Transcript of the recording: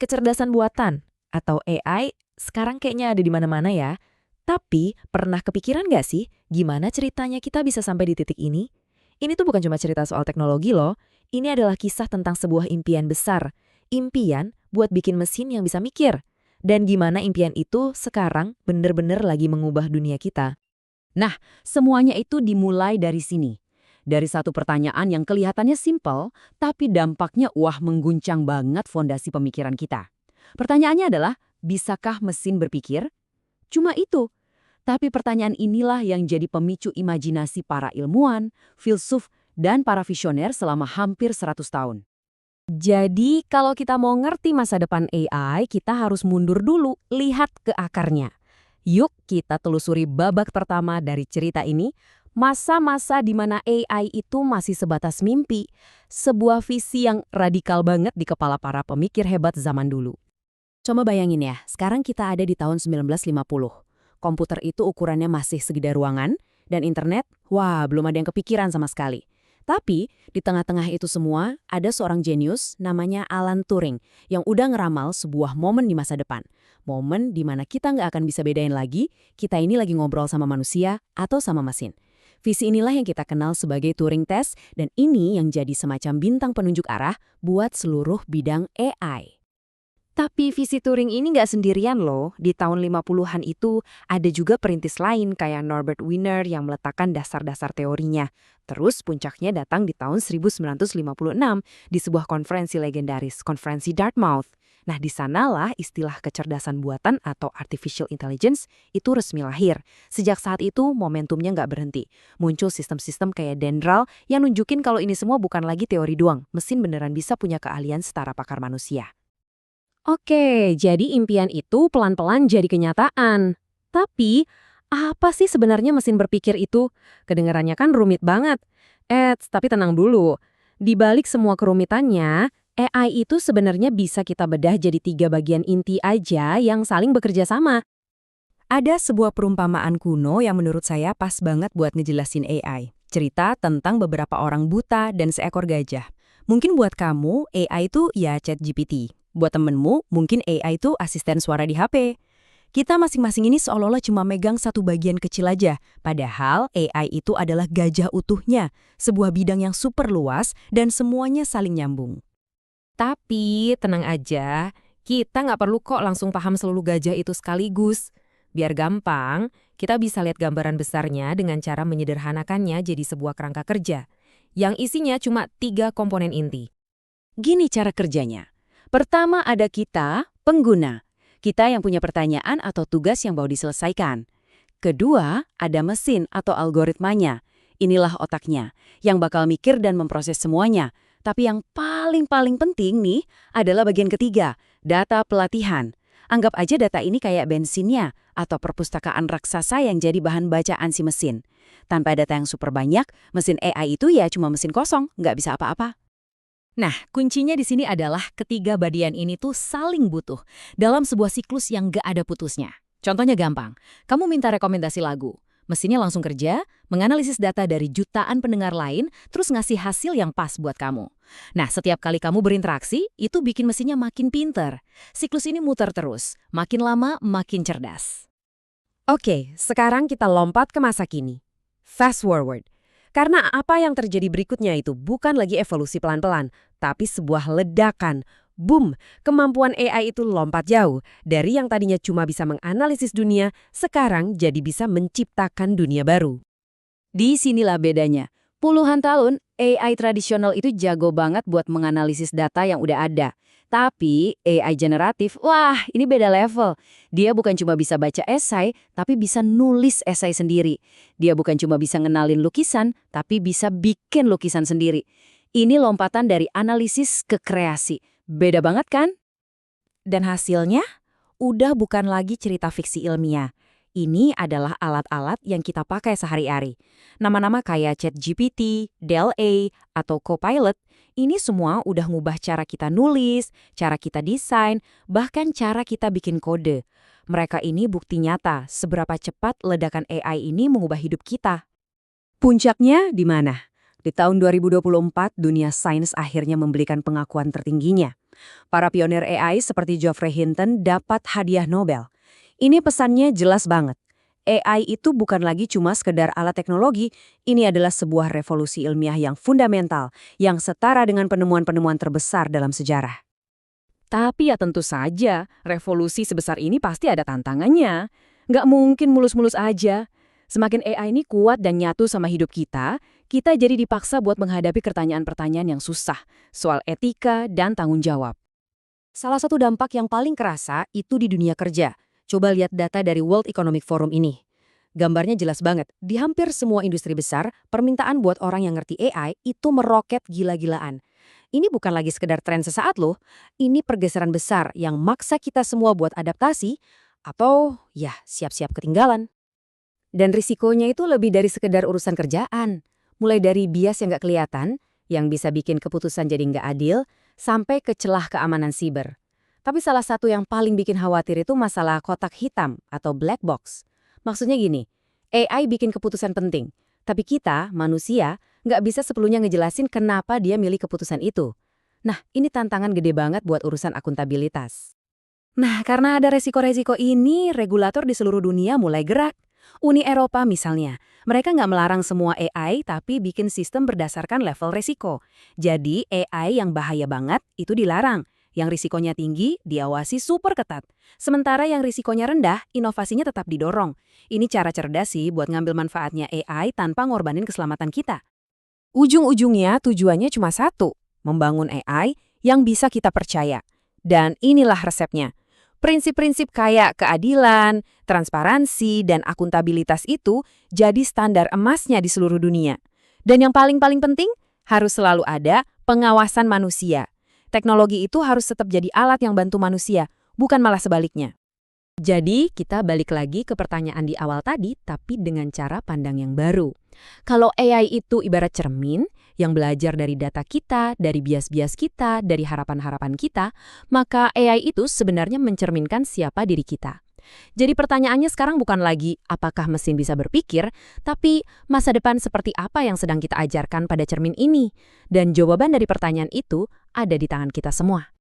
Kecerdasan buatan atau AI sekarang kayaknya ada di mana-mana ya. Tapi pernah kepikiran nggak sih gimana ceritanya kita bisa sampai di titik ini? Ini tuh bukan cuma cerita soal teknologi loh. Ini adalah kisah tentang sebuah impian besar. Impian buat bikin mesin yang bisa mikir. Dan gimana impian itu sekarang bener-bener lagi mengubah dunia kita. Nah, semuanya itu dimulai dari sini. Dari satu pertanyaan yang kelihatannya simpel, tapi dampaknya mengguncang banget fondasi pemikiran kita. Pertanyaannya adalah, bisakah mesin berpikir? Cuma itu. Tapi pertanyaan inilah yang jadi pemicu imajinasi para ilmuwan, filsuf, dan para visioner selama hampir 100 tahun. Jadi, kalau kita mau ngerti masa depan AI, kita harus mundur dulu, lihat ke akarnya. Yuk kita telusuri babak pertama dari cerita ini, masa-masa di mana AI itu masih sebatas mimpi, sebuah visi yang radikal banget di kepala para pemikir hebat zaman dulu. Coba bayangin ya, sekarang kita ada di tahun 1950. Komputer itu ukurannya masih segede ruangan, dan internet, belum ada yang kepikiran sama sekali. Tapi, di tengah-tengah itu semua, ada seorang jenius namanya Alan Turing yang udah ngeramal sebuah momen di masa depan. Momen di mana kita nggak akan bisa bedain lagi, kita ini lagi ngobrol sama manusia atau sama mesin. Visi inilah yang kita kenal sebagai Turing Test, dan ini yang jadi semacam bintang penunjuk arah buat seluruh bidang AI. Tapi visi Turing ini nggak sendirian loh. Di tahun 50-an itu ada juga perintis lain kayak Norbert Wiener yang meletakkan dasar-dasar teorinya. Terus puncaknya datang di tahun 1956 di sebuah konferensi legendaris, konferensi Dartmouth. Nah, di sanalah istilah kecerdasan buatan atau artificial intelligence itu resmi lahir. Sejak saat itu, momentumnya nggak berhenti. Muncul sistem-sistem kayak Dendral yang nunjukin kalau ini semua bukan lagi teori doang. Mesin beneran bisa punya keahlian setara pakar manusia. Oke, jadi impian itu pelan-pelan jadi kenyataan. Tapi, apa sih sebenarnya mesin berpikir itu? Kedengarannya kan rumit banget. Tapi tenang dulu. Di balik semua kerumitannya, AI itu sebenarnya bisa kita bedah jadi 3 bagian inti aja yang saling bekerja sama. Ada sebuah perumpamaan kuno yang menurut saya pas banget buat ngejelasin AI. Cerita tentang beberapa orang buta dan seekor gajah. Mungkin buat kamu, AI itu ya ChatGPT. Buat temenmu, mungkin AI itu asisten suara di HP. Kita masing-masing ini seolah-olah cuma megang satu bagian kecil aja. Padahal AI itu adalah gajah utuhnya, sebuah bidang yang super luas dan semuanya saling nyambung. Tapi tenang aja, kita nggak perlu kok langsung paham seluruh gajah itu sekaligus. Biar gampang, kita bisa lihat gambaran besarnya dengan cara menyederhanakannya jadi sebuah kerangka kerja, yang isinya cuma 3 komponen inti. Gini cara kerjanya. Pertama ada kita, pengguna. Kita yang punya pertanyaan atau tugas yang mau diselesaikan. Kedua, ada mesin atau algoritmanya. Inilah otaknya, yang bakal mikir dan memproses semuanya. Tapi yang paling penting nih adalah bagian ketiga, data pelatihan. Anggap aja data ini kayak bensinnya atau perpustakaan raksasa yang jadi bahan bacaan si mesin. Tanpa data yang super banyak, mesin AI itu ya cuma mesin kosong, nggak bisa apa-apa. Nah, kuncinya di sini adalah ketiga bagian ini tuh saling butuh dalam sebuah siklus yang gak ada putusnya. Contohnya gampang, kamu minta rekomendasi lagu. Mesinnya langsung kerja, menganalisis data dari jutaan pendengar lain, terus ngasih hasil yang pas buat kamu. Nah, setiap kali kamu berinteraksi, itu bikin mesinnya makin pinter. Siklus ini muter terus, makin lama makin cerdas. Oke, sekarang kita lompat ke masa kini. Fast forward. Karena apa yang terjadi berikutnya itu bukan lagi evolusi pelan-pelan, tapi sebuah ledakan. Boom! Kemampuan AI itu lompat jauh. Dari yang tadinya cuma bisa menganalisis dunia, sekarang jadi bisa menciptakan dunia baru. Di sinilah bedanya. Puluhan tahun, AI tradisional itu jago banget buat menganalisis data yang udah ada. Tapi AI generatif, ini beda level. Dia bukan cuma bisa baca esai, tapi bisa nulis esai sendiri. Dia bukan cuma bisa ngenalin lukisan, tapi bisa bikin lukisan sendiri. Ini lompatan dari analisis ke kreasi. Beda banget kan? Dan hasilnya, udah bukan lagi cerita fiksi ilmiah. Ini adalah alat-alat yang kita pakai sehari-hari. Nama-nama kayak ChatGPT, DALL-E, atau Copilot, ini semua udah ngubah cara kita nulis, cara kita desain, bahkan cara kita bikin kode. Mereka ini bukti nyata seberapa cepat ledakan AI ini mengubah hidup kita. Puncaknya di mana? Di tahun 2024, dunia sains akhirnya memberikan pengakuan tertingginya. Para pionir AI seperti Geoffrey Hinton dapat hadiah Nobel. Ini pesannya jelas banget. AI itu bukan lagi cuma sekedar alat teknologi, ini adalah sebuah revolusi ilmiah yang fundamental, yang setara dengan penemuan-penemuan terbesar dalam sejarah. Tapi ya tentu saja, revolusi sebesar ini pasti ada tantangannya. Nggak mungkin mulus-mulus aja. Semakin AI ini kuat dan nyatu sama hidup kita jadi dipaksa buat menghadapi pertanyaan-pertanyaan yang susah soal etika dan tanggung jawab. Salah satu dampak yang paling kerasa itu di dunia kerja. Coba lihat data dari World Economic Forum ini. Gambarnya jelas banget, di hampir semua industri besar, permintaan buat orang yang ngerti AI itu meroket gila-gilaan. Ini bukan lagi sekedar tren sesaat loh, ini pergeseran besar yang maksa kita semua buat adaptasi, atau ya siap-siap ketinggalan. Dan risikonya itu lebih dari sekedar urusan kerjaan. Mulai dari bias yang nggak kelihatan, yang bisa bikin keputusan jadi nggak adil, sampai ke celah keamanan siber. Tapi salah satu yang paling bikin khawatir itu masalah kotak hitam atau black box. Maksudnya gini, AI bikin keputusan penting, tapi kita, manusia, nggak bisa sepenuhnya ngejelasin kenapa dia milih keputusan itu. Nah, ini tantangan gede banget buat urusan akuntabilitas. Nah, karena ada resiko-resiko ini, regulator di seluruh dunia mulai gerak. Uni Eropa misalnya, mereka nggak melarang semua AI tapi bikin sistem berdasarkan level resiko. Jadi AI yang bahaya banget itu dilarang, yang risikonya tinggi diawasi super ketat. Sementara yang risikonya rendah, inovasinya tetap didorong. Ini cara cerdas sih buat ngambil manfaatnya AI tanpa ngorbanin keselamatan kita. Ujung-ujungnya tujuannya cuma satu, membangun AI yang bisa kita percaya. Dan inilah resepnya. Prinsip-prinsip kayak keadilan, transparansi, dan akuntabilitas itu jadi standar emasnya di seluruh dunia. Dan yang paling-paling penting, harus selalu ada pengawasan manusia. Teknologi itu harus tetap jadi alat yang bantu manusia, bukan malah sebaliknya. Jadi, kita balik lagi ke pertanyaan di awal tadi, tapi dengan cara pandang yang baru. Kalau AI itu ibarat cermin, yang belajar dari data kita, dari bias-bias kita, dari harapan-harapan kita, maka AI itu sebenarnya mencerminkan siapa diri kita. Jadi pertanyaannya sekarang bukan lagi apakah mesin bisa berpikir, tapi masa depan seperti apa yang sedang kita ajarkan pada cermin ini. Dan jawaban dari pertanyaan itu ada di tangan kita semua.